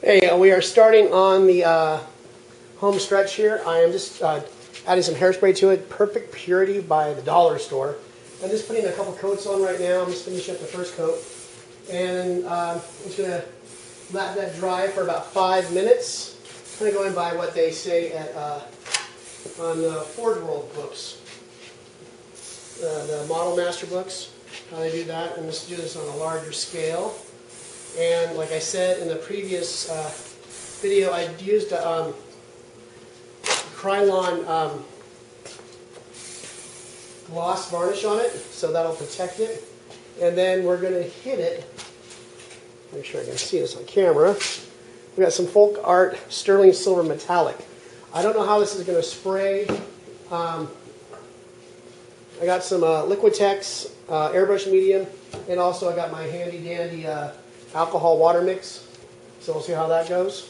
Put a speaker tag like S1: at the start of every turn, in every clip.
S1: Hey, we are starting on the home stretch here. I am just adding some hairspray to it, Perfect Purity by the dollar store. I'm just putting a couple coats on right now. I'm just finishing up the first coat. And I'm just going to let that dry for about 5 minutes. Kind of going by what they say at, on the Ford World books, the Model Master books, how they do that. And let's do this on a larger scale. And like I said in the previous video, I used a Krylon gloss varnish on it, so that'll protect it. And then we're going to hit it. Make sure I can see this on camera. We got some Folk Art Sterling Silver Metallic. I don't know how this is going to spray. I got some Liquitex airbrush medium, and also I got my handy dandy alcohol water mix, so we'll see how that goes.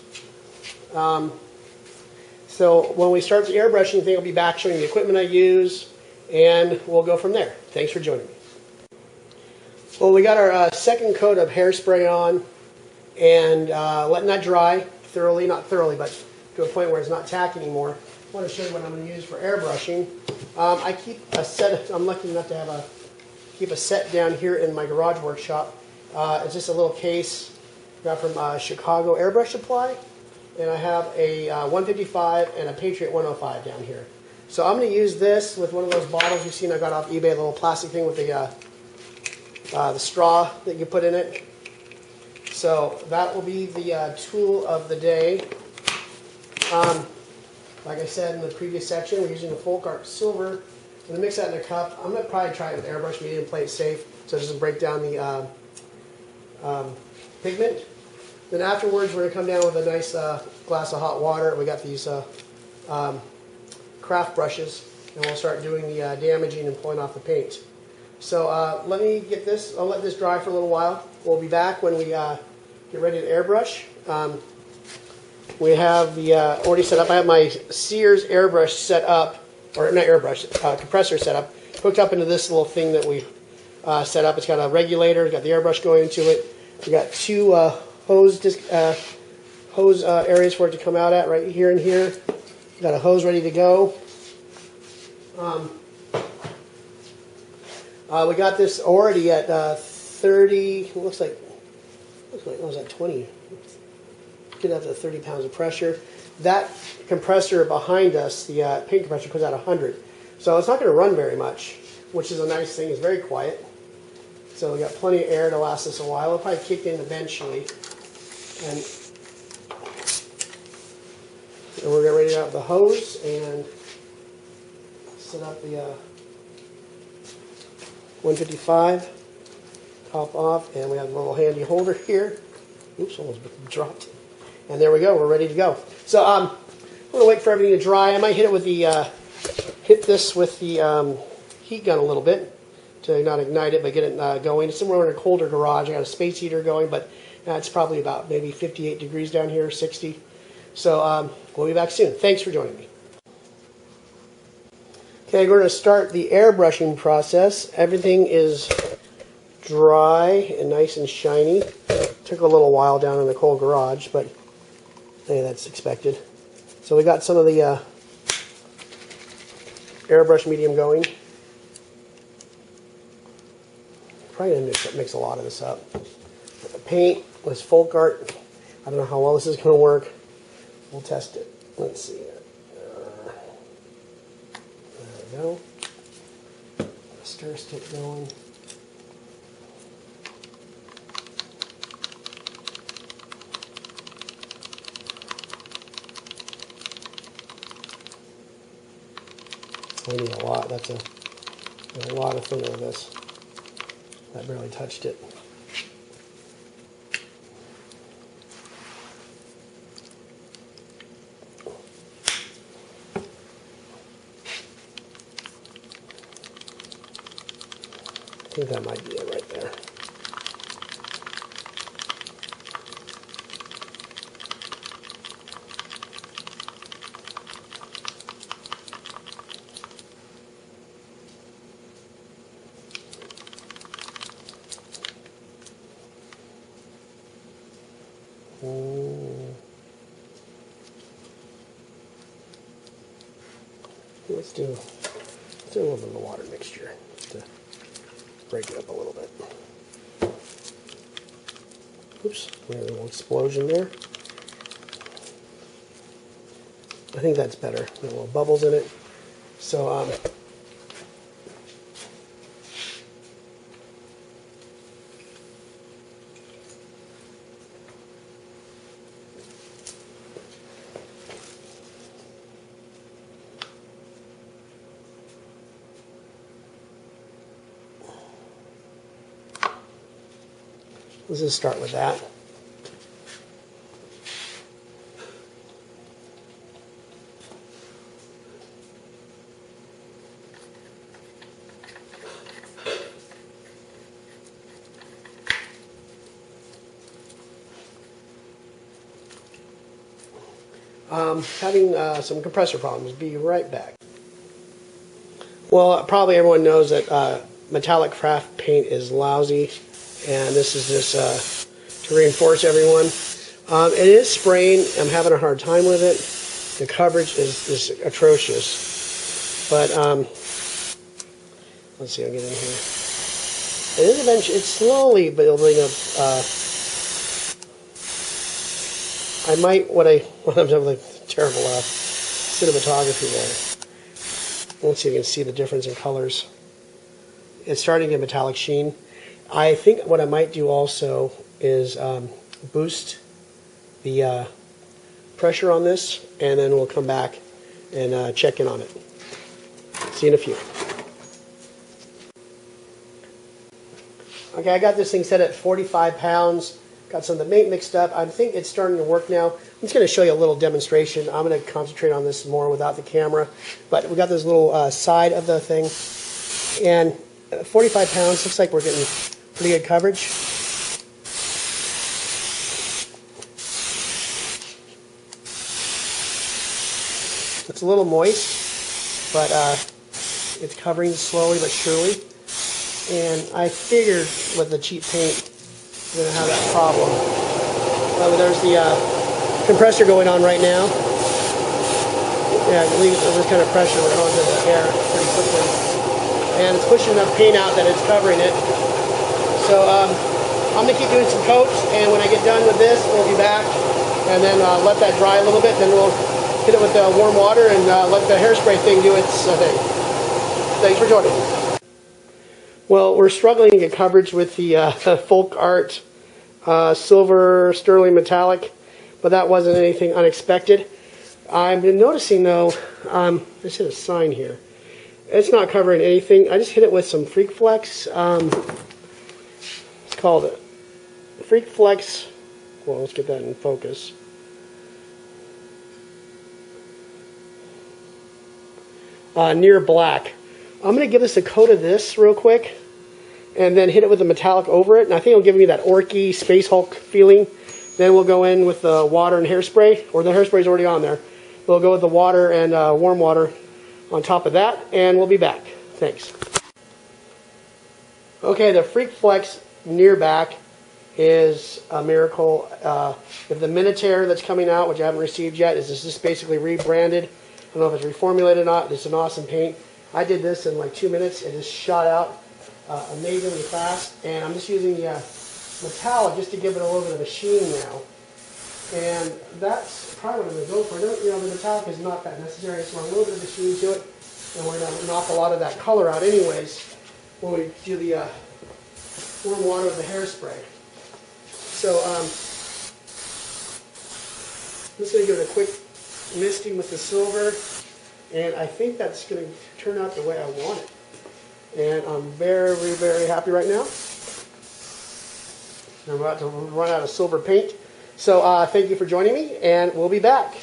S1: So when we start the airbrushing, I think I'll be back showing the equipment I use, and we'll go from there. Thanks for joining me. Well, we got our second coat of hairspray on, and letting that dry thoroughly, not thoroughly, but to a point where it's not tacky anymore. I want to show you what I'm going to use for airbrushing. I keep a set. I'm lucky enough to keep a set down here in my garage workshop. It's just a little case got from Chicago Airbrush Supply, and I have a 155 and a Patriot 105 down here. So I'm going to use this with one of those bottles you've seen I got off eBay, a little plastic thing with the straw that you put in it. So that will be the tool of the day. Like I said in the previous section, we're using the Folk Art Silver. I'm going to mix that in a cup. I'm going to probably try it with airbrush medium, play it safe, so it doesn't break down the pigment. Then afterwards, we're going to come down with a nice glass of hot water. We got these craft brushes, and we'll start doing the damaging and pulling off the paint. So let me get this. I'll let this dry for a little while. We'll be back when we get ready to airbrush. We have the already set up. I have my Sears airbrush set up, or not airbrush, compressor set up, hooked up into this little thing that we set up. It's got a regulator. It's got the airbrush going into it. We got two hose areas for it to come out at, right here and here. Got a hose ready to go. We got this already at 30. Looks like what was that, 20? Get up to 30 pounds of pressure. That compressor behind us, the paint compressor, puts out 100. So it's not going to run very much, which is a nice thing. It's very quiet. So we got plenty of air to last us a while. It'll probably kick in eventually. And we're getting ready to have the hose and set up the 155, top off, and we have a little handy holder here. Oops, almost dropped. And there we go, we're ready to go. So I'm going to wait for everything to dry. I might hit it with the, hit this with the heat gun a little bit to not ignite it, but get it going. It's somewhere in a colder garage. I got a space heater going, but it's probably about maybe 58 degrees down here, 60. So we'll be back soon. Thanks for joining me. Okay, we're going to start the airbrushing process. Everything is dry and nice and shiny. Took a little while down in the cold garage, but hey, that's expected. So we got some of the airbrush medium going. Probably going to mix a lot of this up. The paint was Folk Art. I don't know how well this is going to work. We'll test it. Let's see. There we go. Stir stick going. I need a lot. That's a lot of thinner of this. I barely touched it. I think that might be it right there. Oh. Let's do a little bit of a water mixture to break it up a little bit. Oops, we had a little explosion there. I think that's better. There are little bubbles in it. So, let's just start with that. Having some compressor problems. Be right back. Well, probably everyone knows that metallic craft paint is lousy, and this is just to reinforce everyone. It is spraying. I'm having a hard time with it. The coverage is atrocious. But let's see. I'll get in here. It is eventually. It's slowly building up. I might what I'm like terrible cinematography there. Let's see if you can see the difference in colors. It's starting to get metallic sheen. I think what I might do also is boost the pressure on this, and then we'll come back and check in on it. See you in a few. Okay, I got this thing set at 45 pounds. Got some of the paint mixed up. I think it's starting to work now. I'm just going to show you a little demonstration. I'm going to concentrate on this more without the camera. But we got this little side of the thing. And 45 pounds, looks like we're getting pretty good coverage. It's a little moist, but it's covering slowly but surely. And I figured with the cheap paint, we're going to have that problem. There's the compressor going on right now. Yeah, I believe this kind of pressure we're going to the air pretty quickly. And it's pushing enough paint out that it's covering it. So I'm going to keep doing some coats, and when I get done with this, we'll be back. And then let that dry a little bit, then we'll hit it with warm water and let the hairspray thing do its thing. Thanks for joining me. Well, we're struggling to get coverage with the folk art silver sterling metallic, but that wasn't anything unexpected. I've been noticing though, I just hit a sign here. It's not covering anything. I just hit it with some Freak Flex. It's called Freak Flex. Well, let's get that in focus. Near black. I'm going to give this a coat of this real quick and then hit it with the metallic over it. And I think it'll give me that orky Space Hulk feeling. Then we'll go in with the water and hairspray, or the hairspray is already on there. We'll go with the water and warm water on top of that, and we'll be back. Thanks. Okay, the Freak Flex near back is a miracle. The Minotaur that's coming out, which I haven't received yet, is just basically rebranded. I don't know if it's reformulated or not. It's an awesome paint. I did this in like 2 minutes. It just shot out amazingly fast. And I'm just using the metallic just to give it a little bit of a sheen now. And that's probably what I'm going to go for. The metallic is not that necessary. I just want a little bit of a sheen to it. And we're going to knock a lot of that color out anyways when we do the warm water with the hairspray. So I'm just going to give it a quick misting with the silver, and I think that's going to turn out the way I want it. And I'm very, very happy right now. I'm about to run out of silver paint. So thank you for joining me, and we'll be back.